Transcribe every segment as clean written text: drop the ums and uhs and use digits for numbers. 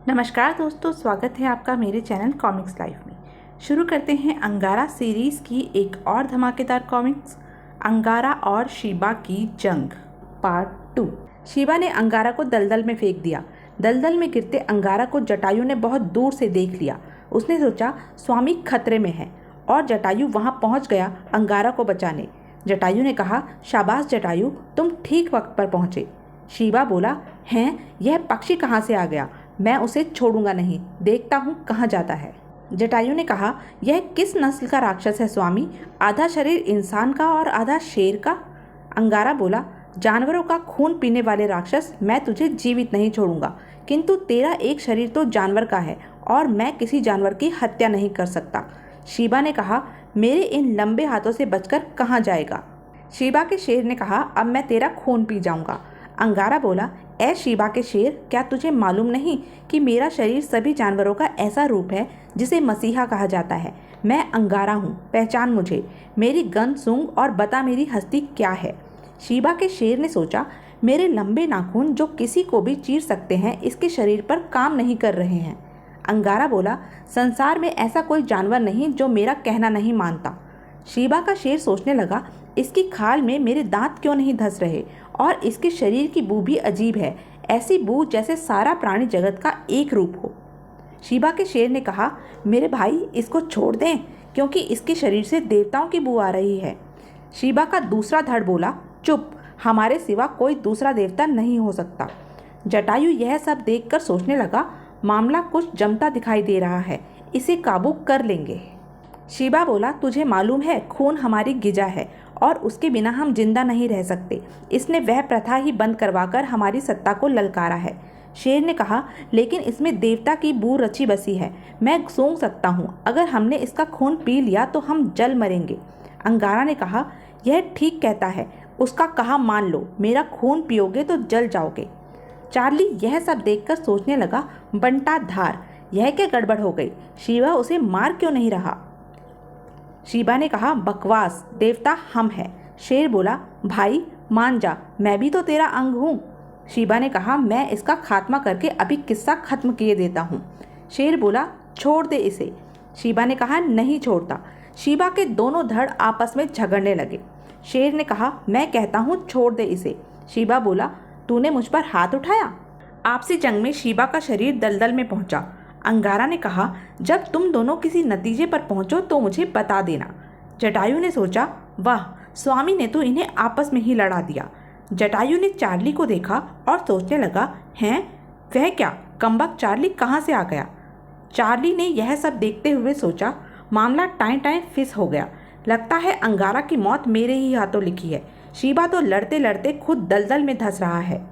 नमस्कार दोस्तों, स्वागत है आपका मेरे चैनल कॉमिक्स लाइफ में। शुरू करते हैं अंगारा सीरीज़ की एक और धमाकेदार कॉमिक्स, अंगारा और शीबा की जंग पार्ट 2। शीबा ने अंगारा को दलदल में फेंक दिया। दलदल में गिरते अंगारा को जटायु ने बहुत दूर से देख लिया। उसने सोचा स्वामी खतरे में है और जटायु वहां पहुंच गया अंगारा को बचाने। जटायु ने कहा, शाबाश जटायु, तुम ठीक वक्त पर पहुंचे। शीबा बोला, हैं, यह पक्षी कहाँ से आ गया? मैं उसे छोड़ूंगा नहीं, देखता हूँ कहाँ जाता है। जटायु ने कहा, यह किस नस्ल का राक्षस है स्वामी? आधा शरीर इंसान का और आधा शेर का। अंगारा बोला, जानवरों का खून पीने वाले राक्षस, मैं तुझे जीवित नहीं छोड़ूंगा, किंतु तेरा एक शरीर तो जानवर का है और मैं किसी जानवर की हत्या नहीं कर सकता। शीबा ने कहा, मेरे इन लंबे हाथों से बचकर कहाँ जाएगा? शीबा के शेर ने कहा, अब मैं तेरा खून पी जाऊंगा। अंगारा बोला, ऐ शीबा के शेर, क्या तुझे मालूम नहीं कि मेरा शरीर सभी जानवरों का ऐसा रूप है जिसे मसीहा कहा जाता है? मैं अंगारा हूँ, पहचान मुझे, मेरी गंध सूंघ और बता मेरी हस्ती क्या है। शीबा के शेर ने सोचा, मेरे लंबे नाखून जो किसी को भी चीर सकते हैं इसके शरीर पर काम नहीं कर रहे हैं। अंगारा बोला, संसार में ऐसा कोई जानवर नहीं जो मेरा कहना नहीं मानता। शीबा का शेर सोचने लगा, इसकी खाल में मेरे दांत क्यों नहीं धंस रहे और इसके शरीर की बू भी अजीब है, ऐसी बू जैसे सारा प्राणी जगत का एक रूप हो। शीबा के शेर ने कहा, मेरे भाई, इसको छोड़ दें क्योंकि इसके शरीर से देवताओं की बू आ रही है। शीबा का दूसरा धड़ बोला, चुप, हमारे सिवा कोई दूसरा देवता नहीं हो सकता। जटायु यह सब देखकर सोचने लगा, मामला कुछ जमता दिखाई दे रहा है, इसे काबू कर लेंगे। शीबा बोला, तुझे मालूम है खून हमारी गिजा है और उसके बिना हम जिंदा नहीं रह सकते। इसने वह प्रथा ही बंद करवाकर हमारी सत्ता को ललकारा है। शेर ने कहा, लेकिन इसमें देवता की बू रची बसी है, मैं सूंघ सकता हूँ, अगर हमने इसका खून पी लिया तो हम जल मरेंगे। अंगारा ने कहा, यह ठीक कहता है, उसका कहा मान लो, मेरा खून पियोगे तो जल जाओगे। चार्ली यह सब देखकर सोचने लगा, बंटा धार, यह क्या गड़बड़ हो गई? शीबा उसे मार क्यों नहीं रहा? शीबा ने कहा, बकवास, देवता हम हैं। शेर बोला, भाई मान जा, मैं भी तो तेरा अंग हूँ। शीबा ने कहा, मैं इसका खात्मा करके अभी किस्सा खत्म किए देता हूँ। शेर बोला, छोड़ दे इसे। शीबा ने कहा, नहीं छोड़ता। शीबा के दोनों धड़ आपस में झगड़ने लगे। शेर ने कहा, मैं कहता हूँ छोड़ दे इसे। शीबा बोला, तूने मुझ पर हाथ उठाया? आपसी जंग में शीबा का शरीर दलदल में पहुंचा। अंगारा ने कहा, जब तुम दोनों किसी नतीजे पर पहुंचो तो मुझे बता देना। जटायु ने सोचा, वाह, स्वामी ने तो इन्हें आपस में ही लड़ा दिया। जटायु ने चार्ली को देखा और सोचने लगा, हैं, वह क्या, कमबख्त चार्ली कहाँ से आ गया? चार्ली ने यह सब देखते हुए सोचा, मामला टाइम टाइम फिस हो गया। लगता है अंगारा की मौत मेरे ही हाथों लिखी है। शीबा तो लड़ते लड़ते खुद दलदल में धंस रहा है।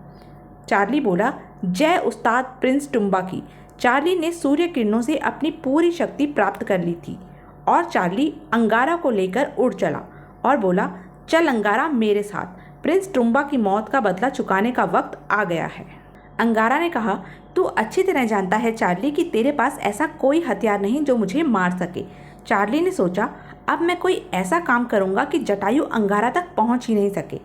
चार्ली बोला, जय उस्ताद प्रिंस टुम्बा की। चार्ली ने सूर्य किरणों से अपनी पूरी शक्ति प्राप्त कर ली थी और चार्ली अंगारा को लेकर उड़ चला और बोला, चल अंगारा मेरे साथ, प्रिंस टुम्बा की मौत का बदला चुकाने का वक्त आ गया है। अंगारा ने कहा, तू अच्छी तरह जानता है चार्ली कि तेरे पास ऐसा कोई हथियार नहीं जो मुझे मार सके। चार्ली ने सोचा, अब मैं कोई ऐसा काम करूँगा कि जटायु अंगारा तक पहुँच ही नहीं सके।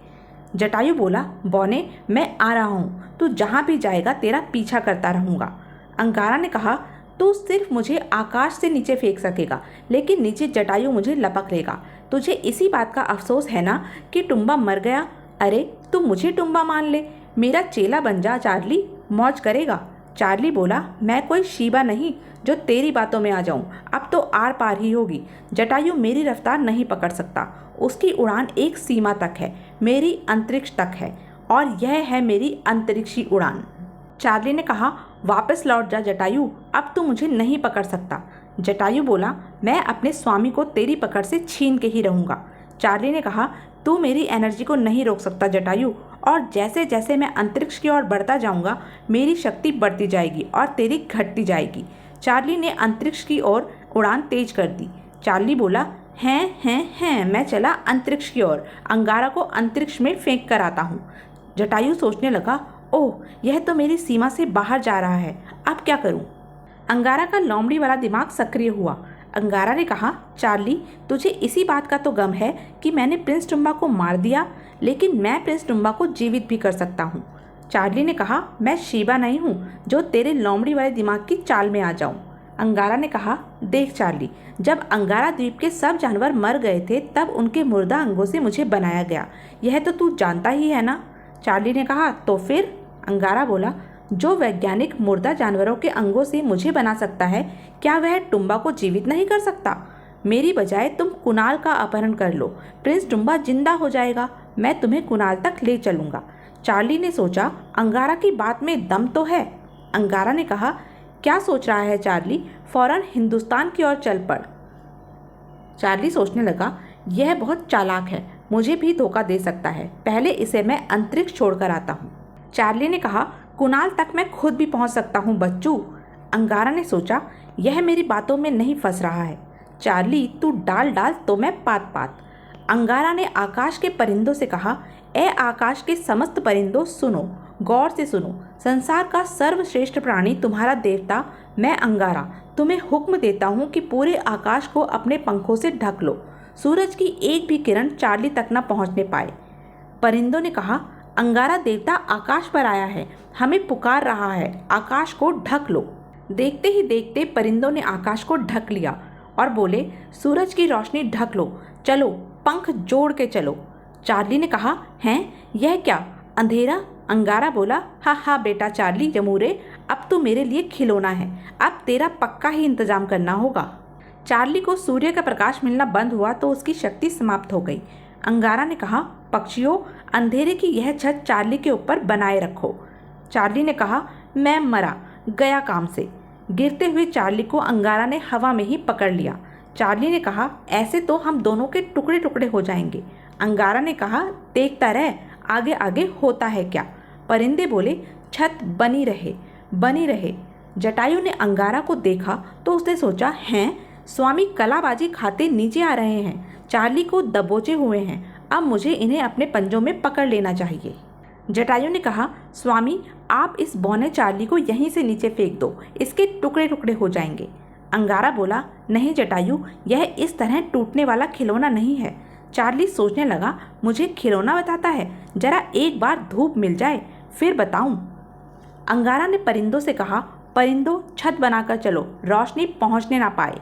जटायु बोला, बौने, मैं आ रहा हूँ, तू जहाँ भी जाएगा तेरा पीछा करता रहूँगा। अंगारा ने कहा, तू सिर्फ मुझे आकाश से नीचे फेंक सकेगा, लेकिन नीचे जटायु मुझे लपक लेगा। तुझे इसी बात का अफसोस है ना कि टुम्बा मर गया? अरे तू मुझे टुम्बा मान ले, मेरा चेला बन जा चार्ली, मौज करेगा। चार्ली बोला, मैं कोई शीबा नहीं जो तेरी बातों में आ जाऊं, अब तो आर पार ही होगी। जटायु मेरी रफ्तार नहीं पकड़ सकता, उसकी उड़ान एक सीमा तक है, मेरी अंतरिक्ष तक है, और यह है मेरी अंतरिक्षी उड़ान। चार्ली ने कहा, वापस लौट जा जटायु, अब तू मुझे नहीं पकड़ सकता। जटायु बोला, मैं अपने स्वामी को तेरी पकड़ से छीन के ही रहूँगा। चार्ली ने कहा, तू मेरी एनर्जी को नहीं रोक सकता जटायु, और जैसे जैसे मैं अंतरिक्ष की ओर बढ़ता जाऊँगा मेरी शक्ति बढ़ती जाएगी और तेरी घटती जाएगी। चार्ली ने अंतरिक्ष की ओर उड़ान तेज कर दी। चार्ली बोला, हैं, मैं चला अंतरिक्ष की ओर, अंगारा को अंतरिक्ष में फेंक कर आता हूँ। जटायु सोचने लगा, ओह, यह तो मेरी सीमा से बाहर जा रहा है, अब क्या करूं? अंगारा का लोमड़ी वाला दिमाग सक्रिय हुआ। अंगारा ने कहा, चार्ली, तुझे इसी बात का तो गम है कि मैंने प्रिंस टुम्बा को मार दिया, लेकिन मैं प्रिंस टुम्बा को जीवित भी कर सकता हूँ। चार्ली ने कहा, मैं शीबा नहीं हूँ जो तेरे लोमड़ी वाले दिमाग की चाल में आ जाऊँ। अंगारा ने कहा, देख चार्ली, जब अंगारा द्वीप के सब जानवर मर गए थे तब उनके मुर्दा अंगों से मुझे बनाया गया, यह तो तू जानता ही है ना। चार्ली ने कहा, तो फिर? अंगारा बोला, जो वैज्ञानिक मुर्दा जानवरों के अंगों से मुझे बना सकता है, क्या वह टुम्बा को जीवित नहीं कर सकता? मेरी बजाय तुम कुणाल का अपहरण कर लो, प्रिंस टुम्बा जिंदा हो जाएगा, मैं तुम्हें कुणाल तक ले चलूंगा। चार्ली ने सोचा, अंगारा की बात में दम तो है। अंगारा ने कहा, क्या सोच रहा है चार्ली, फौरन हिंदुस्तान की ओर चल पड़। चार्ली सोचने लगा, यह बहुत चालाक है, मुझे भी धोखा दे सकता है, पहले इसे मैं अंतरिक्ष छोड़कर आता हूँ। चार्ली ने कहा, कुणाल तक मैं खुद भी पहुँच सकता हूँ बच्चू। अंगारा ने सोचा, यह मेरी बातों में नहीं फंस रहा है। चार्ली, तू डाल डाल तो मैं पात पात। अंगारा ने आकाश के परिंदों से कहा, ए आकाश के समस्त परिंदों सुनो, गौर से सुनो, संसार का सर्वश्रेष्ठ प्राणी तुम्हारा देवता मैं अंगारा तुम्हें हुक्म देता हूँ कि पूरे आकाश को अपने पंखों से ढक लो, सूरज की एक भी किरण चार्ली तक न पहुँचने पाए। परिंदों ने कहा, अंगारा देवता आकाश पर आया है, हमें पुकार रहा है, आकाश को ढक लो। देखते ही देखते परिंदों ने आकाश को ढक लिया और बोले, सूरज की रोशनी ढक लो, चलो पंख जोड़ के चलो। चार्ली ने कहा, हैं, यह क्या, अंधेरा? अंगारा बोला, हाँ हाँ बेटा चार्ली जमूरे, अब तो मेरे लिए खिलौना है, अब तेरा पक्का ही इंतजाम करना होगा। चार्ली को सूर्य का प्रकाश मिलना बंद हुआ तो उसकी शक्ति समाप्त हो गई। अंगारा ने कहा, पक्षियों, अंधेरे की यह छत चार्ली के ऊपर बनाए रखो। चार्ली ने कहा, मैं मरा, गया काम से। गिरते हुए चार्ली को अंगारा ने हवा में ही पकड़ लिया। चार्ली ने कहा, ऐसे तो हम दोनों के टुकड़े टुकड़े हो जाएंगे। अंगारा ने कहा, देखता रह, आगे आगे होता है क्या। परिंदे बोले, छत बनी रहे, बनी रहे। जटायु ने अंगारा को देखा तो उसने सोचा, हैं, स्वामी कलाबाजी खाते नीचे आ रहे हैं, चार्ली को दबोचे हुए हैं, अब मुझे इन्हें अपने पंजों में पकड़ लेना चाहिए। जटायु ने कहा, स्वामी आप इस बौने चार्ली को यहीं से नीचे फेंक दो, इसके टुकड़े टुकड़े हो जाएंगे। अंगारा बोला, नहीं जटायु, यह इस तरह टूटने वाला खिलौना नहीं है। चार्ली सोचने लगा, मुझे खिलौना बताता है, जरा एक बार धूप मिल जाए फिर बताऊं। अंगारा ने परिंदों से कहा, परिंदों छत बनाकर चलो, रोशनी पहुंचने ना पाए।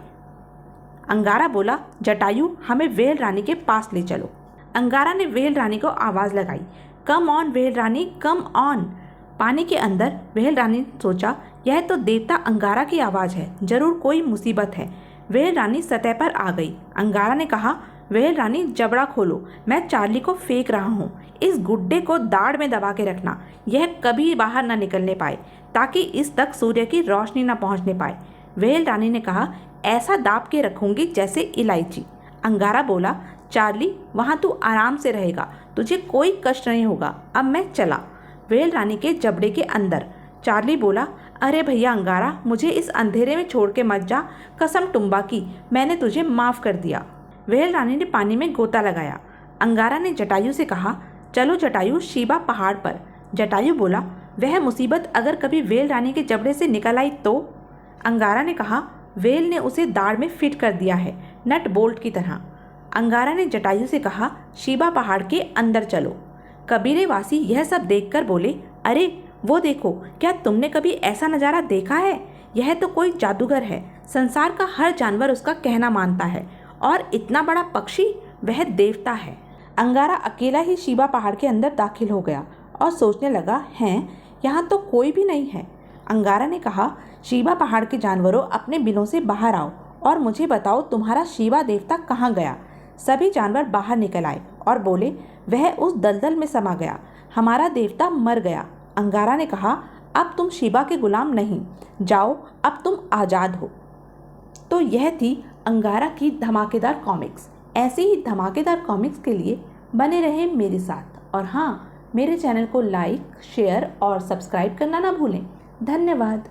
अंगारा बोला, जटायु हमें वेल रानी के पास ले चलो। अंगारा ने वेल रानी को आवाज़ लगाई, come on well Rani, come on. पानी के अंदर वेल रानी ने सोचा, यह तो देवता अंगारा की आवाज़ है, जरूर कोई मुसीबत है। वेल रानी सतह पर आ गई। अंगारा ने कहा, वेल रानी जबड़ा खोलो, मैं चार्ली को फेंक रहा हूँ, इस गुड्डे को दाढ़ में दबा के रखना, यह कभी बाहर न निकलने पाए, ताकि इस तक सूर्य की रोशनी न पहुँचने पाए। वेल रानी ने कहा, ऐसा दाब के रखूंगी जैसे इलायची। अंगारा बोला, चार्ली वहाँ तू आराम से रहेगा, तुझे कोई कष्ट नहीं होगा, अब मैं चला। वेल रानी के जबड़े के अंदर। चार्ली बोला, अरे भैया अंगारा, मुझे इस अंधेरे में छोड़ के मत जा, कसम टुम्बा की, मैंने तुझे माफ़ कर दिया। वेल रानी ने पानी में गोता लगाया। अंगारा ने जटायु से कहा, चलो जटायु शीबा पहाड़ पर। जटायु बोला, वह मुसीबत अगर कभी वेल रानी के जबड़े से निकल आई तो? अंगारा ने कहा, वेल ने उसे दाढ़ में फिट कर दिया है, नट बोल्ट की तरह। अंगारा ने जटायु से कहा, शीबा पहाड़ के अंदर चलो। कबीरे वासी यह सब देखकर बोले, अरे वो देखो, क्या तुमने कभी ऐसा नज़ारा देखा है? यह तो कोई जादूगर है, संसार का हर जानवर उसका कहना मानता है, और इतना बड़ा पक्षी, वह देवता है। अंगारा अकेला ही शीबा पहाड़ के अंदर दाखिल हो गया और सोचने लगा, हैं, यहाँ तो कोई भी नहीं है। अंगारा ने कहा, शीबा पहाड़ के जानवरों, अपने बिलों से बाहर आओ और मुझे बताओ तुम्हारा शीबा देवता कहाँ गया। सभी जानवर बाहर निकल आए और बोले, वह उस दलदल में समा गया, हमारा देवता मर गया। अंगारा ने कहा, अब तुम शीबा के गुलाम नहीं, जाओ, अब तुम आज़ाद हो। तो यह थी अंगारा की धमाकेदार कॉमिक्स। ऐसे ही धमाकेदार कॉमिक्स के लिए बने रहें मेरे साथ, और हाँ, मेरे चैनल को लाइक, शेयर और सब्सक्राइब करना ना भूलें। धन्यवाद।